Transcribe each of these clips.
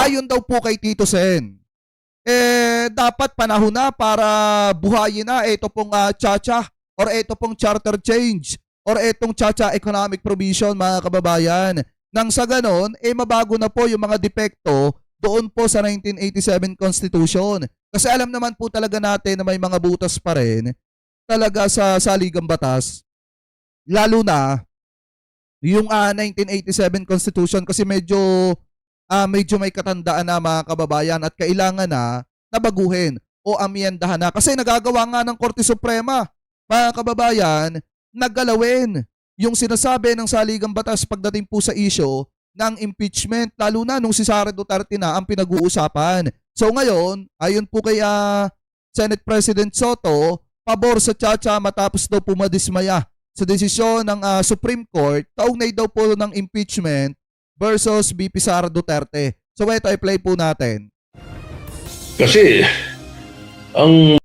ayon daw po kay Tito Sen, dapat panahon na para buhayin na ito pong Chacha or ito pong charter change or itong Chacha economic provision, mga kababayan. Nang sa ganon, mabago na po yung mga depekto doon po sa 1987 Constitution. Kasi alam naman po talaga natin na may mga butas pa rin talaga sa saligang batas. Lalo na yung 1987 Constitution kasi medyo may katandaan na, mga kababayan, at kailangan na baguhin o amyendahan na. Kasi nagagawa nga ng Korte Suprema, mga kababayan, naggalawin yung sinasabi ng saligang batas pagdating po sa issue ng impeachment, lalo na nung si Sara Duterte na ang pinag-uusapan. So ngayon, ayon po kay Senate President Soto, pabor sa Chacha matapos daw pumadismaya sa desisyon ng Supreme Court kaugnay daw po ng impeachment versus VP Sara Duterte. So ito i-play po natin. Kasi ang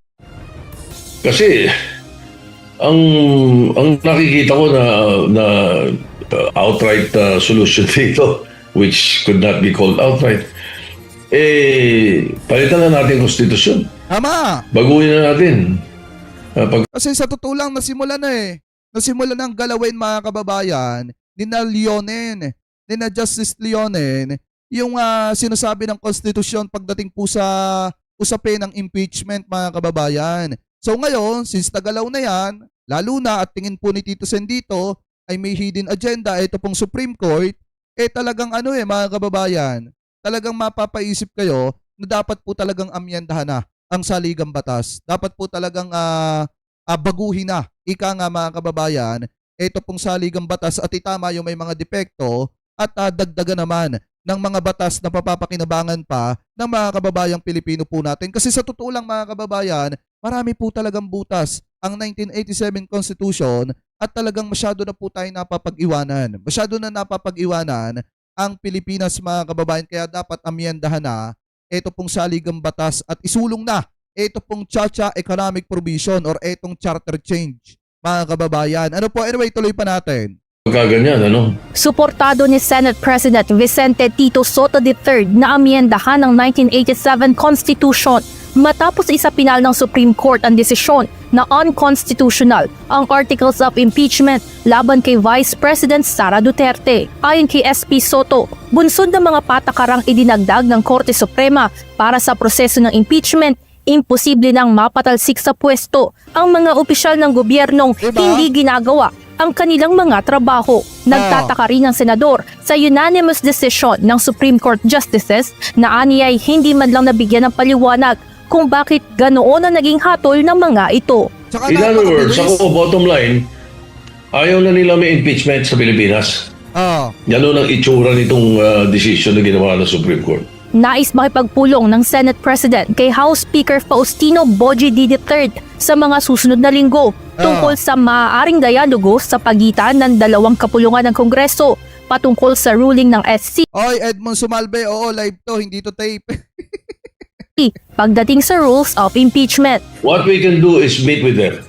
nakikita ko na outright solution dito, which could not be called outright, palitan na natin konstitusyon. Tama! Baguhin na natin. Kasi sa totoo lang, nasimula ng galawin, mga kababayan, ni na Justice Leonen, yung sinasabi ng konstitusyon pagdating po sa usapin ng impeachment, mga kababayan. So ngayon, since tagalaw na yan, lalo na at tingin po ni Tito Sen dito ay may hidden agenda, ito pong Supreme Court, talagang mga kababayan, talagang mapapaisip kayo na dapat po talagang amyendahan na ang saligang batas. Dapat po talagang baguhin na, ika nga, mga kababayan, ito pong saligang batas at itama yung may mga depekto at dagdagan naman ng mga batas na papapakinabangan pa ng mga kababayang Pilipino po natin. Kasi sa totoo lang, mga kababayan, marami po talagang butas ang 1987 Constitution at talagang masyado na po tayo napapag-iwanan. Masyado na napapag-iwanan ang Pilipinas, mga kababayan, kaya dapat amyendahan na ito pong saligang batas at isulong na ito pong Chacha economic provision or itong charter change, mga kababayan. Ano po? Anyway, tuloy pa natin. Pagkaganyan, Suportado ni Senate President Vicente Tito Soto III na amyendahan ng 1987 Constitution matapos isapinal ng Supreme Court ang desisyon na unconstitutional ang Articles of Impeachment laban kay Vice President Sara Duterte. Ayon kay SP Soto, bunsod ng mga patakarang idinagdag ng Korte Suprema para sa proseso ng impeachment, imposible nang mapatalsik sa pwesto ang mga opisyal ng gobyernong hindi ginagawa ang kanilang mga trabaho. Nagtataka rin ang senador sa unanimous decision ng Supreme Court Justices na aniyay hindi man lang nabigyan ng paliwanag kung bakit ganoon ang naging hatol ng mga ito. In other words, bottom line, ayaw na nila may impeachment sa Pilipinas. Ganoon ang itsura nitong decision na ginawa ng Supreme Court. Nais makipagpulong ng Senate President kay House Speaker Faustino Boji III sa mga susunod na linggo tungkol sa maaaring dialogo sa pagitan ng dalawang kapulungan ng Kongreso patungkol sa ruling ng SC. Oy, Edmond Sumalbe, oo, live to, hindi to tape. Pagdating sa rules of impeachment. What we can do is meet with them.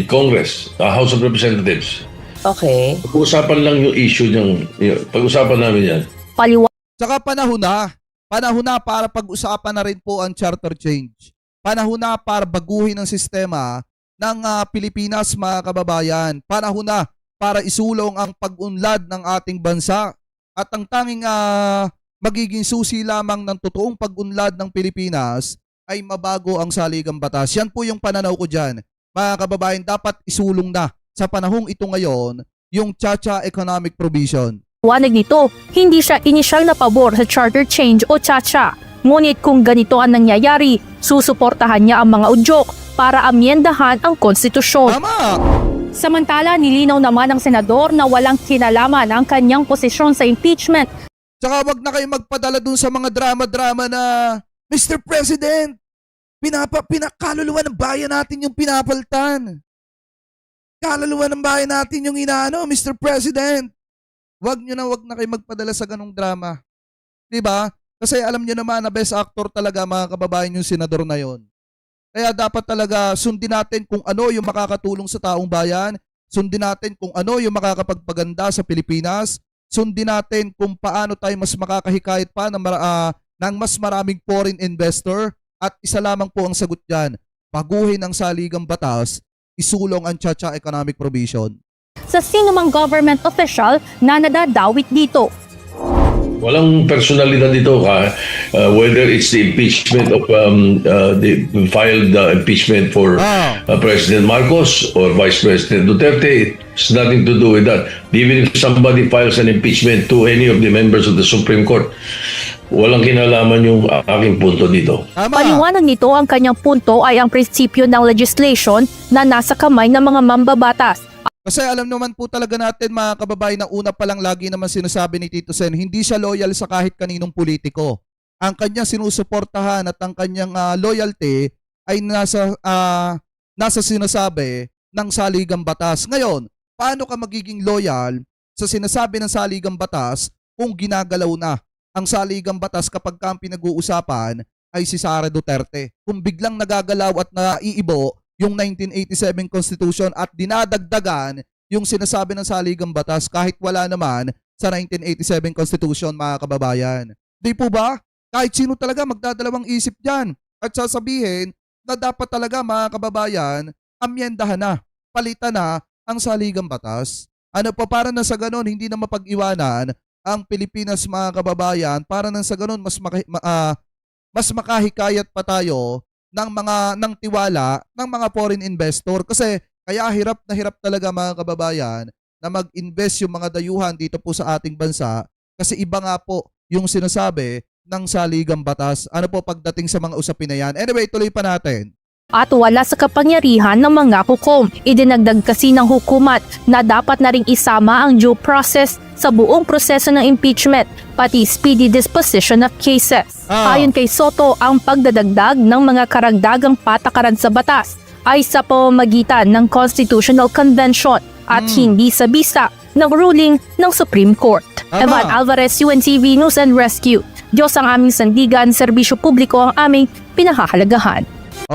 Congress, House of Representatives. Okay. Pag-usapan lang yung issue niyang, pag-usapan namin yan. Saka panahon na para pag-usapan na rin po ang charter change. Panahon na para baguhin ang sistema ng Pilipinas, mga kababayan. Panahon na para isulong ang pag-unlad ng ating bansa at ang tanging magiging susi lamang ng totoong pag-unlad ng Pilipinas ay mabago ang saligang batas. Yan po yung pananaw ko dyan. Mga kababayan, dapat isulong na sa panahong ito ngayon yung Chacha economic provision. Wanag nito, hindi siya inisyal na pabor sa charter change o Chacha. Ngunit kung ganito ang nangyayari, susuportahan niya ang mga udyok para amyendahan ang konstitusyon. Tama! Samantala, nilinaw naman ng senador na walang kinalaman ang kanyang posisyon sa impeachment. Tsaka wag na kayo magpadala dun sa mga drama-drama na Mr. President, kaluluwa ng bayan natin yung pinapaltan. Kaluluwa ng bayan natin yung inaano, Mr. President. Wag na kayo magpadala sa ganong drama. Diba? Kasi alam nyo naman na best actor talaga, mga kababayan, yung senador na yon. Kaya dapat talaga sundin natin kung ano yung makakatulong sa taong bayan, sundin natin kung ano yung makakapagpaganda sa Pilipinas, sundin natin kung paano tayo mas makakahikayat pa ng mas maraming foreign investor at isa lamang po ang sagot dyan, baguhin ang saligang batas, isulong ang Chacha Economic Provision. Sa sinumang government official na nadadawit dito. Walang personalidad dito whether it's the impeachment of the filed impeachment for President Marcos or Vice President Duterte. It's nothing to do with that. Even if somebody files an impeachment to any of the members of the Supreme Court, walang kinalaman yung aking punto dito. Paliwanag nito, ang kanyang punto ay ang prinsipyo ng legislation na nasa kamay ng mga mambabatas. Kasi alam naman po talaga natin mga kababayan na una pa lang lagi naman sinasabi ni Tito Sen, hindi siya loyal sa kahit kaninong politiko. Ang kanyang sinusuportahan at ang kanyang loyalty ay nasa sinasabi ng saligang batas. Ngayon, paano ka magiging loyal sa sinasabi ng saligang batas kung ginagalaw na ang saligang batas kapag ang pinag-uusapan ay si Sara Duterte? Kung biglang nagagalaw at naiibo yung 1987 Constitution at dinadagdagan yung sinasabi ng saligang batas kahit wala naman sa 1987 Constitution, mga kababayan. Di po ba? Kahit sino talaga magdadalawang isip dyan at sasabihin na dapat talaga, mga kababayan, amyendahan na, palitan na ang saligang batas. Ano pa, para na sa ganon, hindi na mapag-iwanan ang Pilipinas, mga kababayan, para na sa ganon, mas makahikayat pa tayo ng tiwala ng mga foreign investor, kasi kaya hirap na hirap talaga, mga kababayan, na mag-invest yung mga dayuhan dito po sa ating bansa kasi iba nga po yung sinasabi ng saligang batas. Ano po pagdating sa mga usapin na yan? Anyway, tuloy pa natin. At wala sa kapangyarihan ng mga hukom. Idinagdag kasi ng hukumat na dapat na ring isama ang due process sa buong proseso ng impeachment, pati speedy disposition of cases. Ayon kay Soto, ang pagdadagdag ng mga karagdagang patakaran sa batas ay sa pamamagitan ng Constitutional Convention at hindi sa bisa ng ruling ng Supreme Court. Evan Alvarez, UNTV News and Rescue. Diyos ang aming sandigan, serbisyo publiko ang aming pinahahalagahan.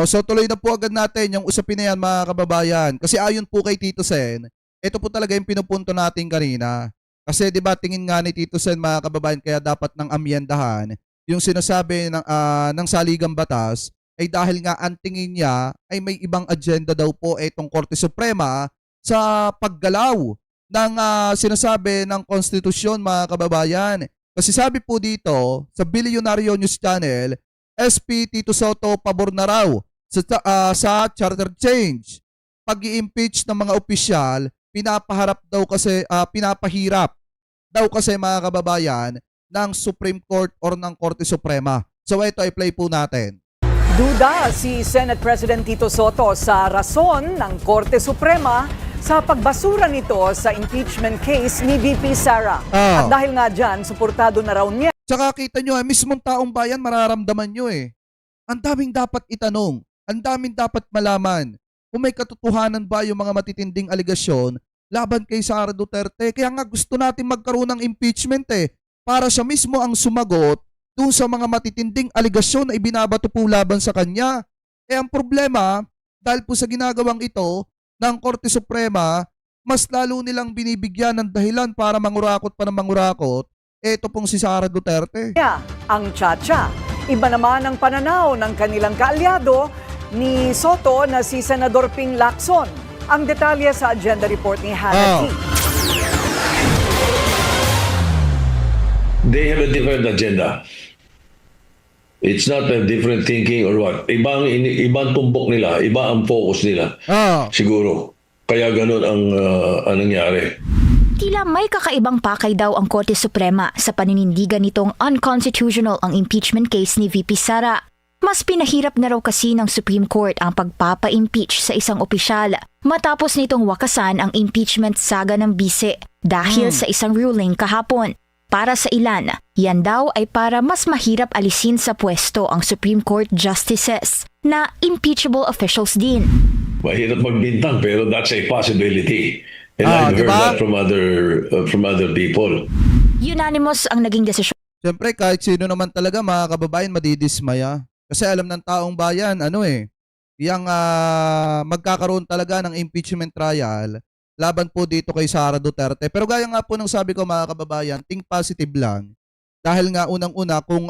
So tuloy na po agad natin yung usapin na yan, mga kababayan. Kasi ayon po kay Tito Sen, ito po talaga yung pinupunto natin kanina. Kasi 'di ba, tingin nga ni Tito Sen, mga kababayan, kaya dapat ng amyendahan yung sinasabi ng saligang batas ay dahil nga ang tingin niya ay may ibang agenda daw po itong Korte Suprema sa paggalaw ng sinasabi ng konstitusyon, mga kababayan. Kasi sabi po dito sa Bilyonaryo News Channel, SP Tito Soto pabor na raw sa charter change. Pag-i-impeach ng mga opisyal, pinapahirap daw kasi, mga kababayan, ng Supreme Court or ng Korte Suprema. So ito, i-play po natin. Duda si Senate President Tito Soto sa rason ng Korte Suprema sa pagbasura nito sa impeachment case ni VP Sara. At dahil nga dyan, suportado na raw niya. Tsaka kita nyo, mismong taong bayan mararamdaman nyo eh. Ang daming dapat itanong, ang daming dapat malaman. Kung may katotohanan ba yung mga matitinding aligasyon laban kay Sara Duterte. Kaya nga gusto natin magkaroon ng impeachment eh. Para siya mismo ang sumagot dun sa mga matitinding aligasyon na ibinabato po laban sa kanya. Eh ang problema, dahil po sa ginagawang ito ng Korte Suprema, mas lalo nilang binibigyan ng dahilan para mangurakot pa ng mangurakot. Ito pong si Sara Duterte. Ang Chacha. Iba naman ang pananaw ng kanilang kaalyado ni Soto na si Senador Ping Lacson. Ang detalye sa agenda report ni Hannah T. They have a different agenda. It's not a different thinking or what. Ibang tumbok nila, iba ang focus nila. Siguro. Kaya ganun ang nangyari. Tila may kakaibang pakay daw ang Korte Suprema sa paninindigan nitong unconstitutional ang impeachment case ni VP Sara. Mas pinahirap na raw kasi ng Supreme Court ang pagpapa-impeach sa isang opisyal matapos nitong wakasan ang impeachment saga ng bise dahil sa isang ruling kahapon. Para sa ilan, yan daw ay para mas mahirap alisin sa pwesto ang Supreme Court justices na impeachable officials din. Mahirap magbintang pero that's a possibility. And I've heard that from other people. Unanimous ang naging desisyon. Siyempre, kahit sino naman talaga, mga kababayan, madidismaya. Kasi alam ng taong bayan, yung magkakaroon talaga ng impeachment trial laban po dito kay Sara Duterte. Pero gaya nga po ng sabi ko, mga kababayan, think positive lang. Dahil nga unang-una kung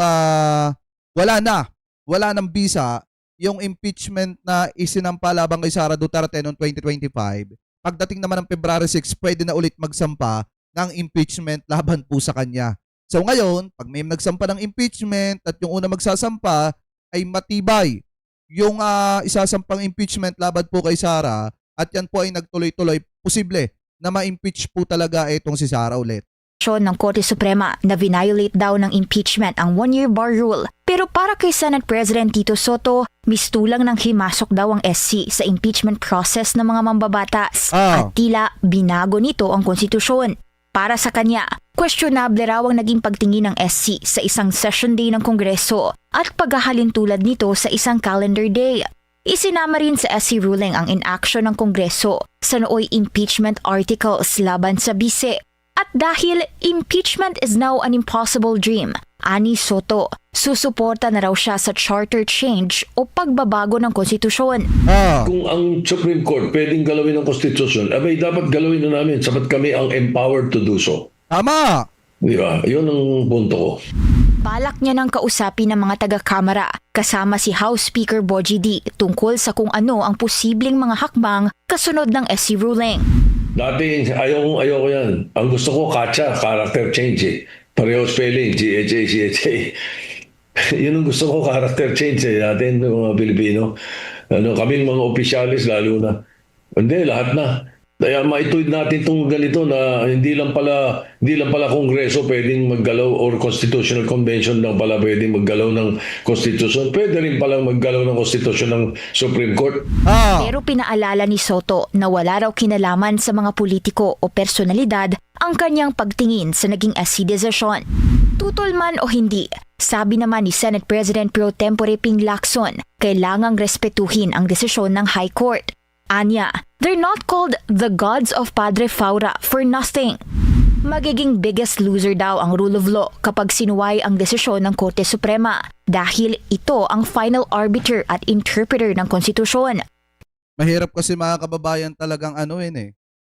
wala nang bisa yung impeachment na isinampa labang kay Sara Duterte noong 2025, pagdating naman ng February 6, pwede na ulit magsampa ng impeachment laban po sa kanya. So ngayon, pag may nagsampa ng impeachment at yung una magsasampa ay matibay yung isasampang impeachment laban po kay Sara at yan po ay nagtuloy-tuloy, posible na ma-impeach po talaga itong si Sara ulit. Ng Korte Suprema na violate daw ng impeachment ang one-year bar rule. Pero para kay Senate President Tito Soto, mistulang ng himasok daw ang SC sa impeachment process ng mga mambabatas at tila binago nito ang konstitusyon. Para sa kanya, questionable raw ang naging pagtingin ng SC sa isang session day ng Kongreso at paghahalin tulad nito sa isang calendar day. Isinama rin sa SC ruling ang inaction ng Kongreso sa nooy impeachment articles laban sa bise. At dahil impeachment is now an impossible dream, ani Soto, susuporta na raw siya sa charter change o pagbabago ng konstitusyon. Kung ang Supreme Court pwedeng galawin ng konstitusyon, abay dapat galawin na namin sapat kami ang empowered to do so. Tama! Di ba? Yun ang punto ko. Balak niya nang kausapin ng mga taga-kamara kasama si House Speaker Bogie D tungkol sa kung ano ang posibleng mga hakbang kasunod ng SC ruling. Dati, ayoko yan. Ang gusto ko, katsa, character change eh. Pareho spelling, GHA, CHA. Yun ang gusto ko, character change eh. Natin, mga Pilipino. Kaming mga opisyalis, lalo na. Hindi, lahat na. Kaya maituwid natin itong ganito na hindi lang pala Kongreso pwedeng maggalaw or Constitutional Convention lang pala pwedeng maggalaw ng Constitution. Pwede rin palang maggalaw ng Constitution ng Supreme Court. Pero pinaalala ni Soto na wala raw kinalaman sa mga politiko o personalidad ang kanyang pagtingin sa naging SC decision. Tutol man o hindi, sabi naman ni Senate President Pro Tempore Ping Lacson, kailangang respetuhin ang desisyon ng High Court. Anya, they're not called the gods of Padre Faura for nothing. Magiging biggest loser daw ang rule of law kapag sinuway ang desisyon ng Korte Suprema dahil ito ang final arbiter at interpreter ng konstitusyon. Mahirap kasi mga kababayan talagang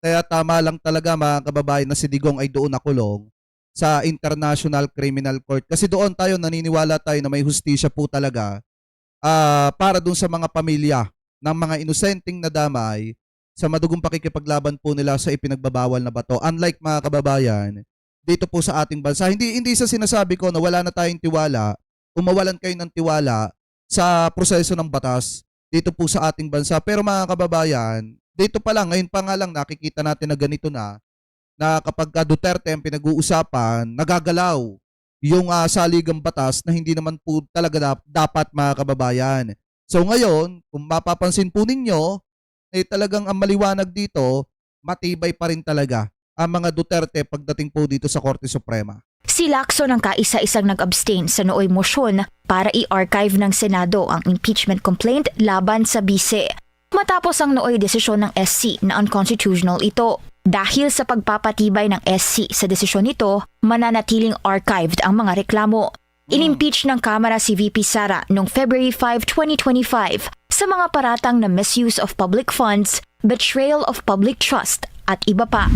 Kaya tama lang talaga mga kababayan na si Digong ay doon nakulong sa International Criminal Court. Kasi doon tayo naniniwala tayo na may hustisya po talaga para doon sa mga pamilya ng mga inosenteng nadamay sa madugong pakikipaglaban po nila sa ipinagbabawal na bato. Unlike mga kababayan, dito po sa ating bansa, hindi sa sinasabi ko na wala na tayong tiwala, mawalan kayo ng tiwala sa proseso ng batas dito po sa ating bansa. Pero mga kababayan, dito pa lang, ngayon pa nga lang nakikita natin na ganito na kapag Duterte ang pinag-uusapan, nagagalaw yung saligang batas na hindi naman po talaga dapat mga kababayan. So ngayon, kung mapapansin po ninyo, talagang ang maliwanag dito, matibay pa rin talaga ang mga Duterte pagdating po dito sa Korte Suprema. Si Lacson ang kaisa-isang nag-abstain sa nooy motion para i-archive ng Senado ang impeachment complaint laban sa bise. Matapos ang nooy desisyon ng SC na unconstitutional ito. Dahil sa pagpapatibay ng SC sa desisyon nito, mananatiling archived ang mga reklamo. Inimpeach ng Kamara si VP Sara noong February 5, 2025 sa mga paratang na misuse of public funds, betrayal of public trust at iba pa.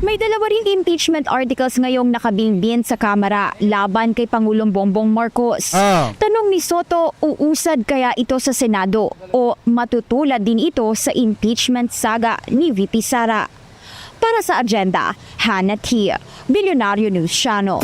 May dalawa ring impeachment articles ngayong nakabinbin sa Kamara laban kay Pangulong Bongbong Marcos. Tanong ni Soto, uusad kaya ito sa Senado o matutulad din ito sa impeachment saga ni VP Sara? Para sa agenda, Hannah T. Billionario News Channel.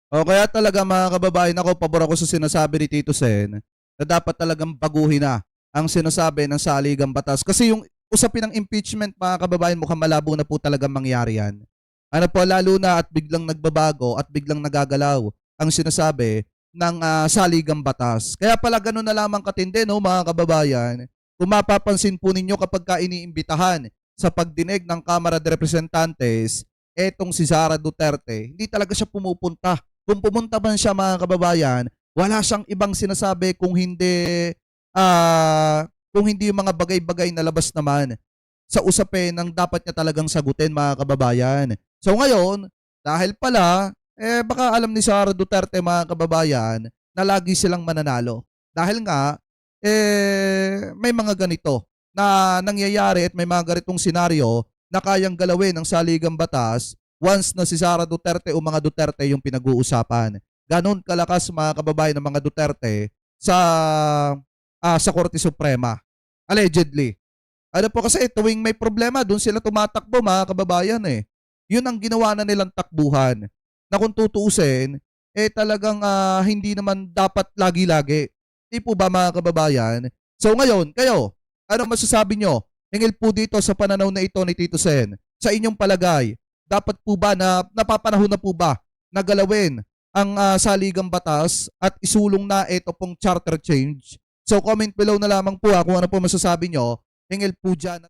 O kaya talaga mga kababayan ako, pabor ako sa sinasabi ni Tito Sen na dapat talagang baguhin na ang sinasabi ng saligang batas. Kasi yung usapin ng impeachment mga kababayan mukhang malabo na po talagang mangyari yan. Lalo na at biglang nagbabago at biglang nagagalaw ang sinasabi ng saligang batas. Kaya pala ganun na lamang katindi mga kababayan. Kung mapapansin po ninyo kapag ka iniimbitahan sa pagdinig ng Kamara de Representantes, etong si Sara Duterte, hindi talaga siya pumupunta. Kung pumunta man siya mga kababayan, wala siyang ibang sinasabi kung hindi yung mga bagay-bagay na labas naman sa usapin ng dapat niya talagang sagutin mga kababayan. So ngayon, dahil pala, baka alam ni Sara Duterte mga kababayan na lagi silang mananalo. Dahil nga, may mga ganito na nangyayari at may mga ganitong senaryo na kayang galawin ng saligang batas once na si Sara Duterte o mga Duterte yung pinag-uusapan. ganun kalakas mga kababayan ng mga Duterte sa Korte Suprema. Allegedly. Ano po kasi tuwing may problema, doon sila tumatakbo mga kababayan eh. Yun ang ginawa na nilang takbuhan. Na kung tutuusin, talagang hindi naman dapat lagi-lagi. Hindi po ba mga kababayan? So ngayon, kayo, ano masasabi nyo? Hingil po dito sa pananaw na ito ni Tito Sen. Sa inyong palagay, dapat po ba na napapanahon na po ba na galawin ang saligang batas at isulong na ito pong charter change? So comment below na lamang po kung ano po masasabi nyo. Hingil po dyan.